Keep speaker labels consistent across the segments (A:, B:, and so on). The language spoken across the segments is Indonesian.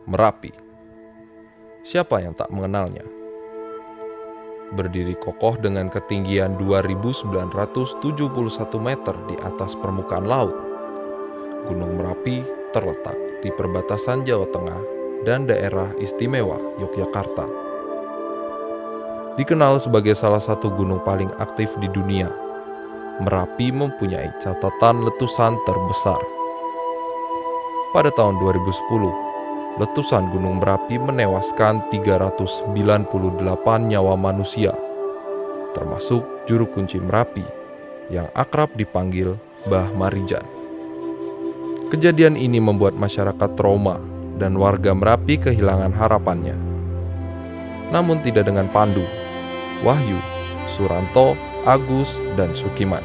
A: Merapi. Siapa yang tak mengenalnya? Berdiri kokoh dengan ketinggian 2.971 meter di atas permukaan laut, Gunung Merapi terletak di perbatasan Jawa Tengah dan Daerah Istimewa Yogyakarta. Dikenal sebagai salah satu gunung paling aktif di dunia, Merapi mempunyai catatan letusan terbesar. Pada tahun 2010, letusan Gunung Merapi menewaskan 398 nyawa manusia, termasuk juru kunci Merapi yang akrab dipanggil Mbah Marijan. Kejadian ini membuat masyarakat trauma dan warga Merapi kehilangan harapannya. Namun tidak dengan Pandu, Wahyu, Suranto, Agus, dan Sukiman.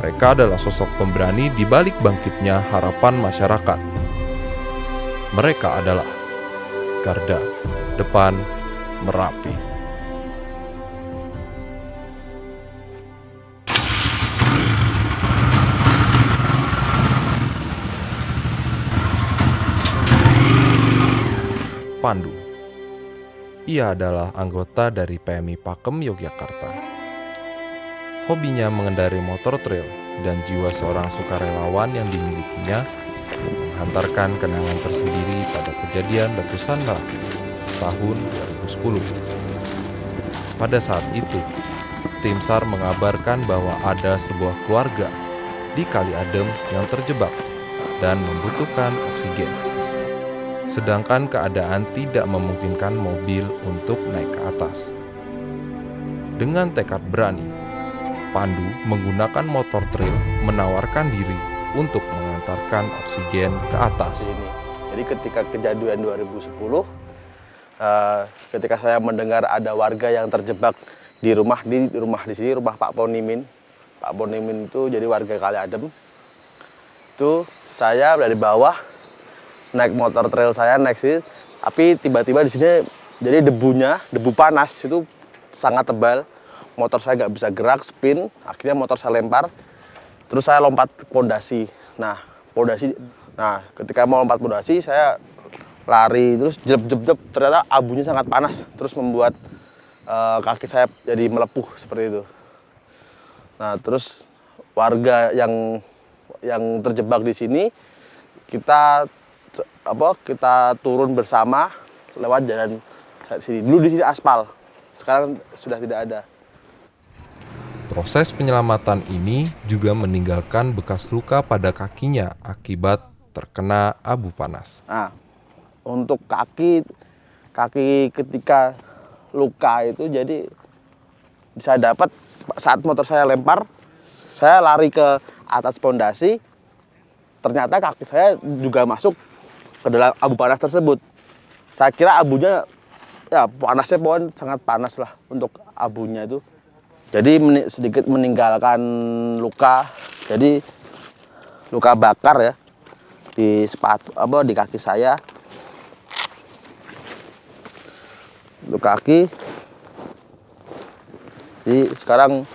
A: Mereka adalah sosok pemberani di balik bangkitnya harapan masyarakat. Mereka adalah garda depan Merapi. Pandu. Ia adalah anggota dari PMI Pakem Yogyakarta. Hobinya mengendarai motor trail dan jiwa seorang sukarelawan yang dimilikinya menghantarkan kenangan tersendiri pada kejadian letusan Merapi tahun 2010. Pada saat itu, tim SAR mengabarkan bahwa ada sebuah keluarga di Kali Adem yang terjebak dan membutuhkan oksigen. Sedangkan keadaan tidak memungkinkan mobil untuk naik ke atas. Dengan tekad berani, Pandu menggunakan motor trail menawarkan diri untuk mengantarkan oksigen ke atas.
B: Jadi ketika kejadian 2010, ketika saya mendengar ada warga yang terjebak di rumah di sini, rumah Pak Ponimin. Pak Ponimin itu jadi warga Kali Adem. Itu saya dari bawah naik motor trail saya naik sini, tapi tiba-tiba di sini jadi debu panas itu sangat tebal. Motor saya nggak bisa gerak, spin, akhirnya motor saya lempar, terus saya lompat pondasi. Nah ketika mau lompat pondasi saya lari terus jep, ternyata abunya sangat panas, terus membuat kaki saya jadi melepuh seperti itu. Nah terus warga yang terjebak di sini kita turun bersama lewat jalan sini. Dulu di sini aspal, sekarang sudah tidak ada.
A: Proses penyelamatan ini juga meninggalkan bekas luka pada kakinya akibat terkena abu panas.
B: Nah, untuk kaki ketika luka itu jadi bisa dapat saat motor saya lempar, saya lari ke atas pondasi, ternyata kaki saya juga masuk ke dalam abu panas tersebut. Saya kira abunya, ya panasnya pohon sangat panas lah untuk abunya itu. Jadi sedikit meninggalkan luka, jadi luka bakar ya di di kaki saya. Luka kaki. Jadi sekarang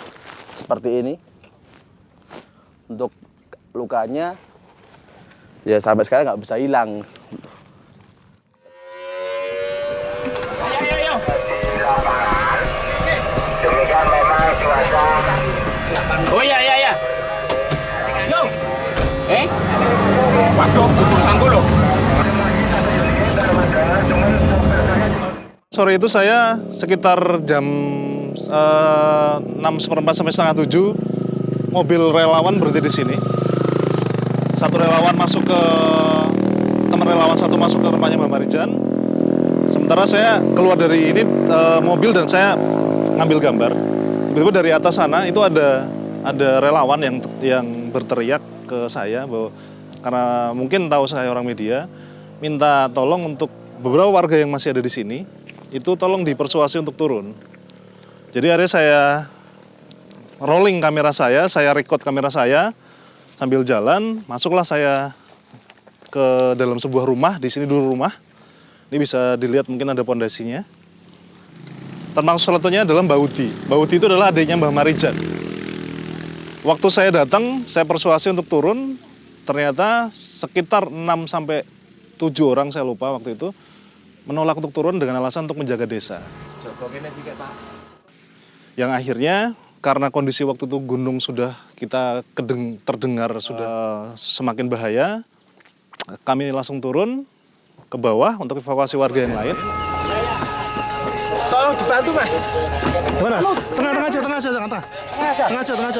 B: seperti ini. Untuk lukanya ya sampai sekarang nggak bisa hilang.
C: Oh iya. Yo. Waduh, urusan dulu.
D: Sore itu saya sekitar jam 6:15 sampai setengah 7, mobil relawan berhenti di sini. Satu relawan masuk ke teman relawan satu masuk ke rumahnya Mbak Marijan. Sementara saya keluar dari ini mobil dan saya ngambil gambar. Tiba-tiba dari atas sana itu ada relawan yang berteriak ke saya bahwa karena mungkin tahu saya orang media, minta tolong untuk beberapa warga yang masih ada di sini itu tolong dipersuasi untuk turun. Jadi akhirnya saya rolling kamera saya record kamera saya sambil jalan, masuklah saya ke dalam sebuah rumah, di sini dulu rumah. Ini bisa dilihat mungkin ada pondasinya. Termasuk salah satunya adalah Mbak Uti. Mbak Uti itu adalah adiknya Mbah Marijan. Waktu saya datang, saya persuasi untuk turun, ternyata sekitar 6 sampai 7 orang saya lupa waktu itu, menolak untuk turun dengan alasan untuk menjaga desa. Yang akhirnya karena kondisi waktu itu gunung sudah kita terdengar sudah semakin bahaya, kami langsung turun ke bawah untuk evakuasi warga yang lain.
C: Tolong dibantu, Mas.
D: Mana? Tengah aja, Mas. Tengah aja, Mas.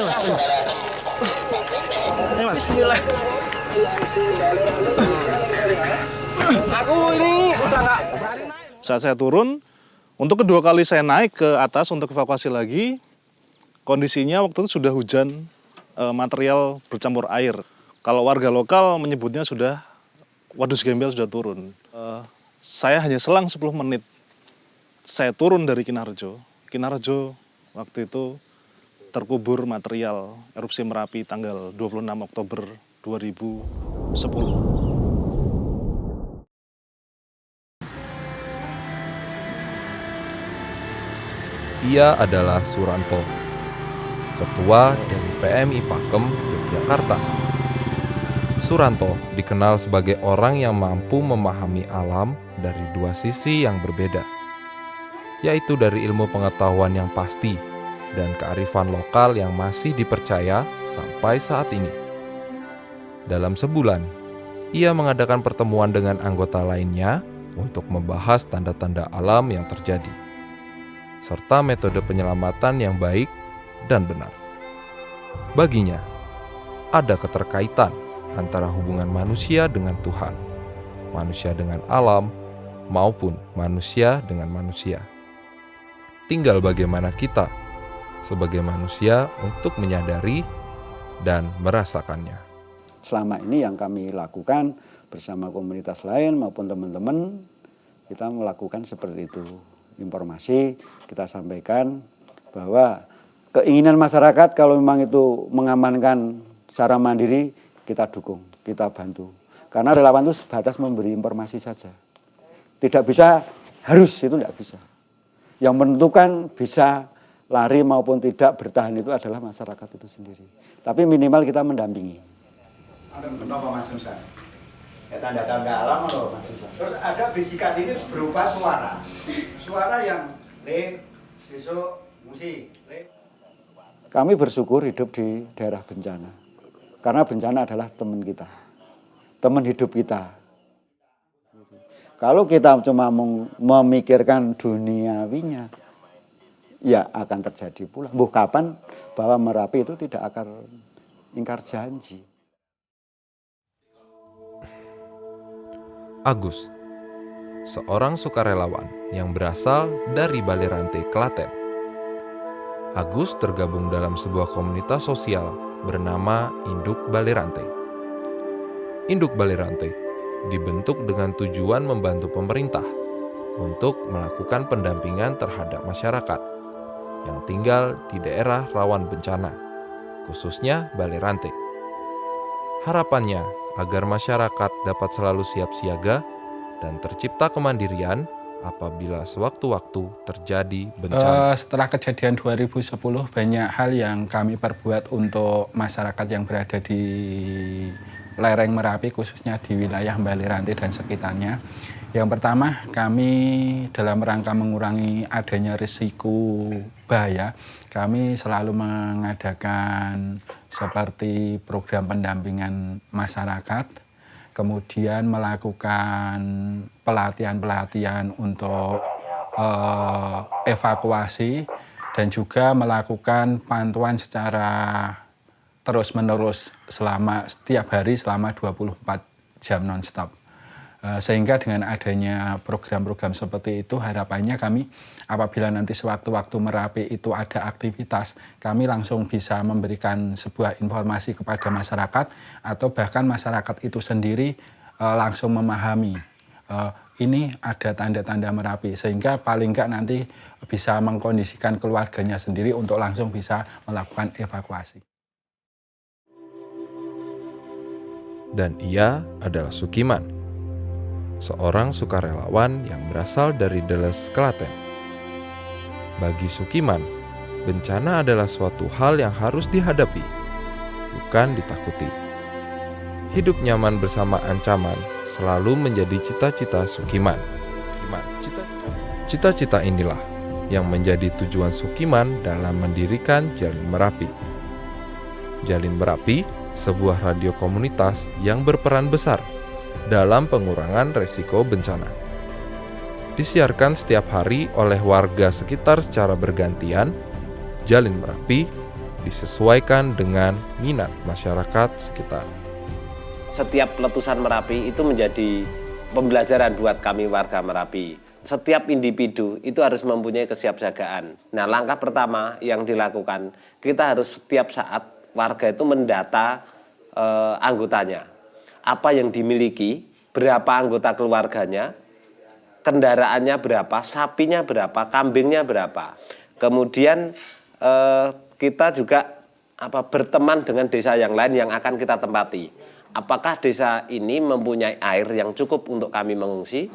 D: Ayo, Mas.
C: Bismillah. Aku ini udah nggak berani naik.
D: Saat saya turun, untuk kedua kali saya naik ke atas untuk evakuasi lagi, kondisinya waktu itu sudah hujan material bercampur air. Kalau warga lokal menyebutnya sudah wadus gembel sudah turun. Saya hanya selang 10 menit saya turun dari Kinarjo. Kinarjo waktu itu terkubur material erupsi Merapi tanggal 26 Oktober 2010.
A: Ia adalah Suranto, ketua dari PMI Pakem, Yogyakarta. Suranto dikenal sebagai orang yang mampu memahami alam dari dua sisi yang berbeda, yaitu dari ilmu pengetahuan yang pasti dan kearifan lokal yang masih dipercaya sampai saat ini. Dalam sebulan, ia mengadakan pertemuan dengan anggota lainnya untuk membahas tanda-tanda alam yang terjadi, serta metode penyelamatan yang baik dan benar. Baginya, ada keterkaitan antara hubungan manusia dengan Tuhan, manusia dengan alam, maupun manusia dengan manusia. Tinggal bagaimana kita sebagai manusia untuk menyadari dan merasakannya.
E: Selama ini yang kami lakukan bersama komunitas lain maupun teman-teman, kita melakukan seperti itu. Informasi kita sampaikan bahwa keinginan masyarakat kalau memang itu mengamankan secara mandiri, kita dukung, kita bantu. Karena relawan itu sebatas memberi informasi saja. Tidak bisa, harus, itu tidak bisa. Yang menentukan bisa lari maupun tidak bertahan itu adalah masyarakat itu sendiri. Tapi minimal kita mendampingi.
F: Kenapa Mas Nusa? Ya tanda-tanda alam loh Mas Nusa. Terus ada bisikan ini berupa suara. Suara yang sesuk, musik,
E: Kami bersyukur hidup di daerah bencana. Karena bencana adalah teman kita. Teman hidup kita. Kalau kita cuma memikirkan duniawinya, ya akan terjadi pula. Buh kapan bahwa Merapi itu tidak akan ingkar janji.
A: Agus, seorang sukarelawan yang berasal dari Balirante, Klaten. Agus tergabung dalam sebuah komunitas sosial bernama Induk Balirante. Induk Balirante dibentuk dengan tujuan membantu pemerintah untuk melakukan pendampingan terhadap masyarakat yang tinggal di daerah rawan bencana, khususnya Balirante. Harapannya agar masyarakat dapat selalu siap siaga dan tercipta kemandirian apabila sewaktu-waktu terjadi bencana.
G: Setelah kejadian 2010, banyak hal yang kami perbuat untuk masyarakat yang berada di lereng Merapi, khususnya di wilayah Balirante dan sekitarnya. Yang pertama, kami dalam rangka mengurangi adanya risiko bahaya, kami selalu mengadakan seperti program pendampingan masyarakat, kemudian melakukan pelatihan-pelatihan untuk evakuasi, dan juga melakukan pantauan secara terus-menerus setiap hari selama 24 jam non-stop. Sehingga dengan adanya program-program seperti itu, harapannya kami apabila nanti sewaktu-waktu Merapi itu ada aktivitas, kami langsung bisa memberikan sebuah informasi kepada masyarakat, atau bahkan masyarakat itu sendiri langsung memahami ini ada tanda-tanda Merapi, sehingga paling enggak nanti bisa mengkondisikan keluarganya sendiri untuk langsung bisa melakukan evakuasi.
A: Dan ia adalah Sukiman, seorang sukarelawan yang berasal dari Deles, Klaten. Bagi Sukiman, bencana adalah suatu hal yang harus dihadapi, bukan ditakuti. Hidup nyaman bersama ancaman selalu menjadi cita-cita Sukiman. Cita-cita inilah yang menjadi tujuan Sukiman dalam mendirikan Jalin Merapi. Jalin Merapi, sebuah radio komunitas yang berperan besar dalam pengurangan resiko bencana. Disiarkan setiap hari oleh warga sekitar secara bergantian, Jalin Merapi disesuaikan dengan minat masyarakat sekitar.
H: Setiap letusan Merapi itu menjadi pembelajaran buat kami warga Merapi. Setiap individu itu harus mempunyai kesiapsiagaan. Nah, langkah pertama yang dilakukan, kita harus setiap saat warga itu mendata anggotanya. Apa yang dimiliki, berapa anggota keluarganya, kendaraannya berapa, sapinya berapa, kambingnya berapa. Kemudian kita juga berteman dengan desa yang lain yang akan kita tempati. Apakah desa ini mempunyai air yang cukup untuk kami mengungsi?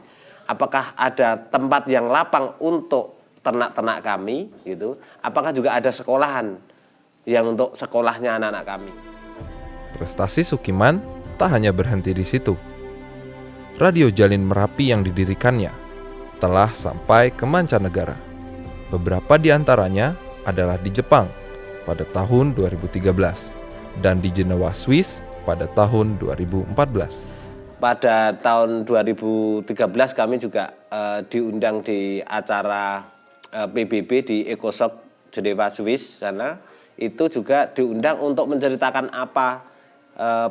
H: Apakah ada tempat yang lapang untuk ternak-ternak kami gitu? Apakah juga ada sekolahan yang untuk sekolahnya anak-anak kami?
A: Prestasi Sukiman tak hanya berhenti di situ. Radio Jalin Merapi yang didirikannya telah sampai ke mancanegara. Beberapa di antaranya adalah di Jepang pada tahun 2013 dan di Jenewa, Swiss pada tahun 2014.
H: Pada tahun 2013 kami juga diundang di acara PBB di Ecoshock Jenewa, Swiss sana. Itu juga diundang untuk menceritakan apa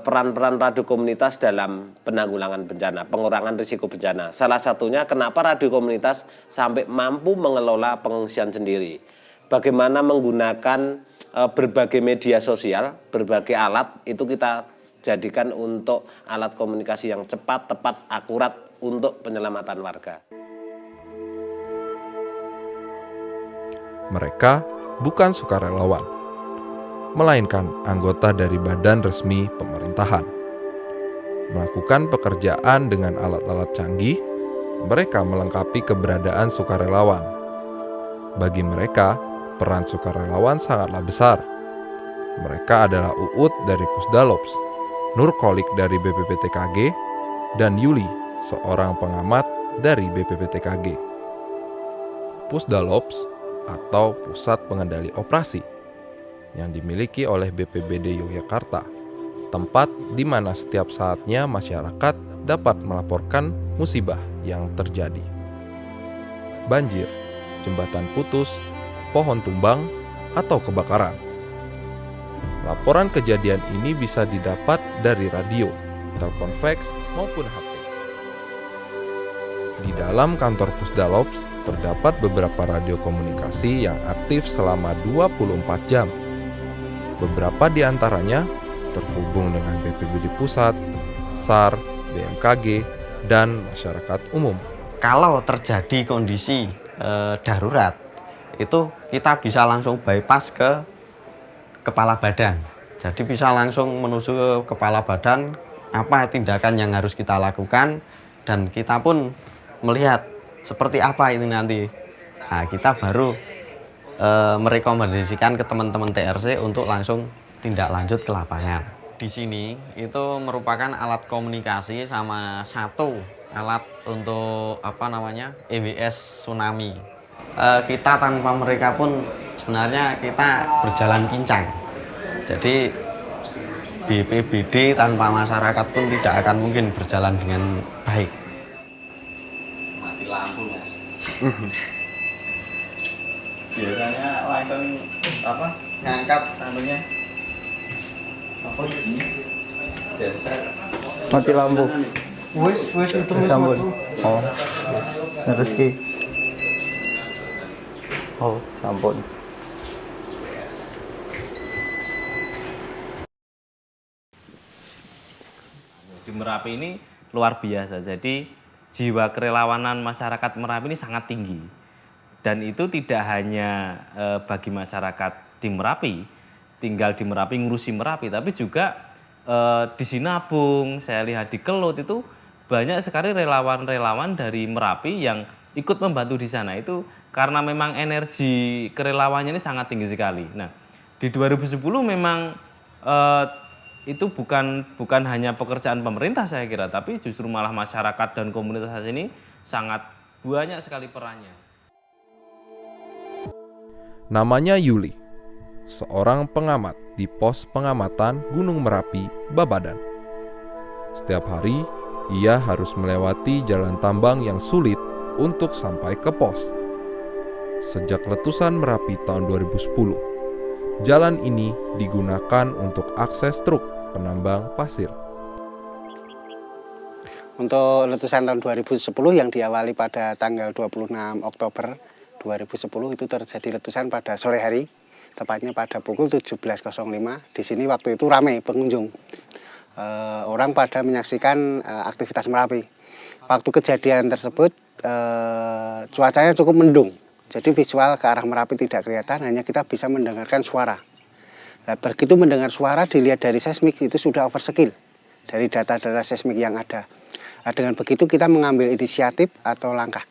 H: peran-peran radio komunitas dalam penanggulangan bencana, pengurangan risiko bencana. Salah satunya kenapa radio komunitas sampai mampu mengelola pengungsian sendiri. Bagaimana menggunakan berbagai media sosial, berbagai alat itu kita jadikan untuk alat komunikasi yang cepat, tepat, akurat untuk penyelamatan warga.
A: Mereka bukan sukarelawan, melainkan anggota dari badan resmi pemerintahan. Melakukan pekerjaan dengan alat-alat canggih, mereka melengkapi keberadaan sukarelawan. Bagi mereka, peran sukarelawan sangatlah besar. Mereka adalah Uut dari Pusdalops, Nurkolik dari BPPTKG, dan Yuli, seorang pengamat dari BPPTKG. Pusdalops atau Pusat Pengendali Operasi yang dimiliki oleh BPBD Yogyakarta, tempat di mana setiap saatnya masyarakat dapat melaporkan musibah yang terjadi. Banjir, jembatan putus, pohon tumbang, atau kebakaran. Laporan kejadian ini bisa didapat dari radio, telepon fax, maupun HP. Di dalam kantor Pusdalops terdapat beberapa radio komunikasi yang aktif selama 24 jam. Beberapa di antaranya terhubung dengan BPBD Pusat, SAR, BMKG, dan masyarakat umum.
I: Kalau terjadi kondisi darurat, itu kita bisa langsung bypass ke kepala badan. Jadi bisa langsung menuju ke kepala badan apa tindakan yang harus kita lakukan, dan kita pun melihat seperti apa ini nanti. Nah, kita baru merekomendasikan ke teman-teman TRC untuk langsung tindak lanjut ke lapangan. Di sini itu merupakan alat komunikasi sama satu alat untuk EWS tsunami. Kita tanpa mereka pun sebenarnya kita berjalan pincang. Jadi BPBD tanpa masyarakat pun tidak akan mungkin berjalan dengan baik.
C: Mati lampu, Mas. Biasanya langsung ngangkat anunya. Apa ini? Genset.
J: Mati lampu.
C: Wis itu
J: Sampun. Oh. Terus ki. Oh, sampun.
K: Di Merapi ini luar biasa. Jadi jiwa kerelawanan masyarakat Merapi ini sangat tinggi. Dan itu tidak hanya bagi masyarakat di Merapi, tinggal di Merapi, ngurusi Merapi, tapi juga di Sinabung, saya lihat di Kelut itu banyak sekali relawan-relawan dari Merapi yang ikut membantu di sana. Itu karena memang energi kerelawannya ini sangat tinggi sekali. Nah, di 2010 memang itu bukan hanya pekerjaan pemerintah saya kira, tapi justru malah masyarakat dan komunitas ini sangat banyak sekali perannya.
A: Namanya Yuli, seorang pengamat di pos pengamatan Gunung Merapi, Babadan. Setiap hari, ia harus melewati jalan tambang yang sulit untuk sampai ke pos. Sejak letusan Merapi tahun 2010, jalan ini digunakan untuk akses truk penambang pasir.
L: Untuk letusan tahun 2010 yang diawali pada tanggal 26 Oktober 2010 itu terjadi letusan pada sore hari, tepatnya pada pukul 17.05. Di sini waktu itu ramai pengunjung. Orang pada menyaksikan aktivitas Merapi. Waktu kejadian tersebut cuacanya cukup mendung. Jadi visual ke arah Merapi tidak kelihatan, hanya kita bisa mendengarkan suara. Nah, begitu mendengar suara dilihat dari seismik itu sudah overskill dari data-data seismik yang ada. Nah, dengan begitu kita mengambil inisiatif atau langkah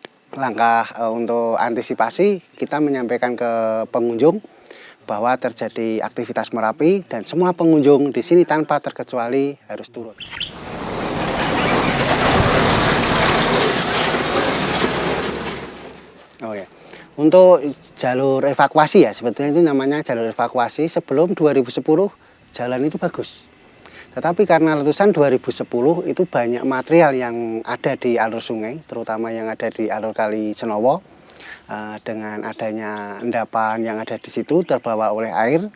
L: untuk antisipasi, kita menyampaikan ke pengunjung bahwa terjadi aktivitas Merapi dan semua pengunjung di sini tanpa terkecuali harus turun. Oke. Untuk jalur evakuasi ya, sebetulnya itu namanya jalur evakuasi. Sebelum 2010 jalan itu bagus. Tetapi karena letusan 2010 itu banyak material yang ada di alur sungai, terutama yang ada di alur Kali Senowo. Dengan adanya endapan yang ada di situ terbawa oleh air.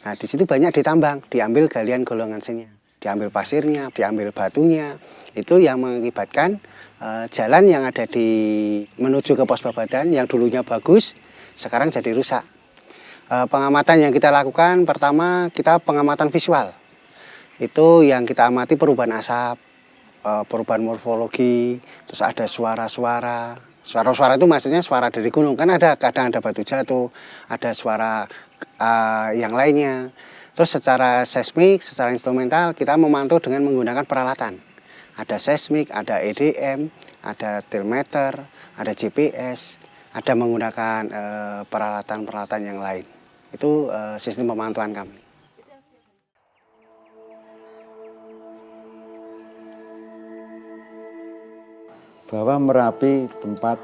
L: Nah, di situ banyak ditambang, diambil galian golongan senya, diambil pasirnya, diambil batunya. Itu yang mengakibatkan jalan yang ada di menuju ke pos Babadan yang dulunya bagus, sekarang jadi rusak. Pengamatan yang kita lakukan, pertama kita pengamatan visual. Itu yang kita amati perubahan asap, perubahan morfologi, terus ada suara-suara. Suara-suara itu maksudnya suara dari gunung, kan kadang ada batu jatuh, ada suara yang lainnya. Terus secara seismik, secara instrumental kita memantau dengan menggunakan peralatan. Ada seismik, ada EDM, ada tilmeter, ada GPS, ada menggunakan peralatan-peralatan yang lain. Itu sistem pemantauan kami.
E: Bahwa Merapi tempat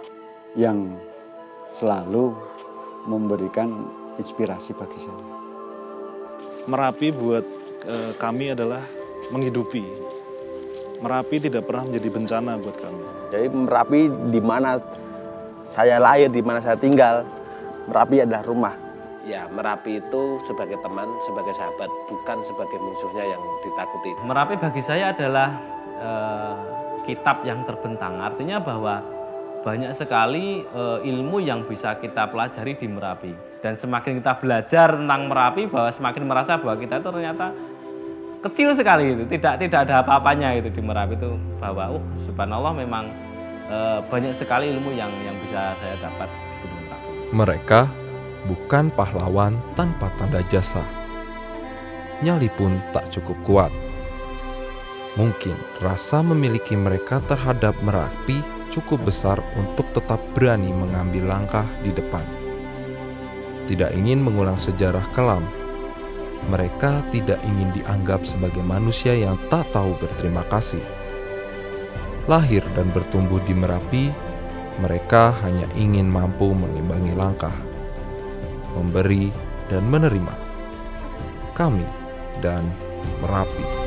E: yang selalu memberikan inspirasi bagi saya.
D: Merapi buat kami adalah menghidupi. Merapi tidak pernah menjadi bencana buat kami.
B: Jadi Merapi di mana saya lahir, di mana saya tinggal, Merapi adalah rumah.
H: Ya, Merapi itu sebagai teman, sebagai sahabat, bukan sebagai musuhnya yang ditakuti.
K: Merapi bagi saya adalah kitab yang terbentang, artinya bahwa banyak sekali ilmu yang bisa kita pelajari di Merapi. Dan semakin kita belajar tentang Merapi, bahwa semakin merasa bahwa kita itu ternyata kecil sekali, itu tidak ada apa-apanya itu di Merapi itu, bahwa subhanallah memang banyak sekali ilmu yang bisa saya dapat di Gunung Merapi.
A: Mereka bukan pahlawan tanpa tanda jasa. Nyali pun tak cukup kuat. Mungkin rasa memiliki mereka terhadap Merapi cukup besar untuk tetap berani mengambil langkah di depan. Tidak ingin mengulang sejarah kelam, mereka tidak ingin dianggap sebagai manusia yang tak tahu berterima kasih. Lahir dan bertumbuh di Merapi, mereka hanya ingin mampu mengimbangi langkah, memberi dan menerima. Kami dan Merapi.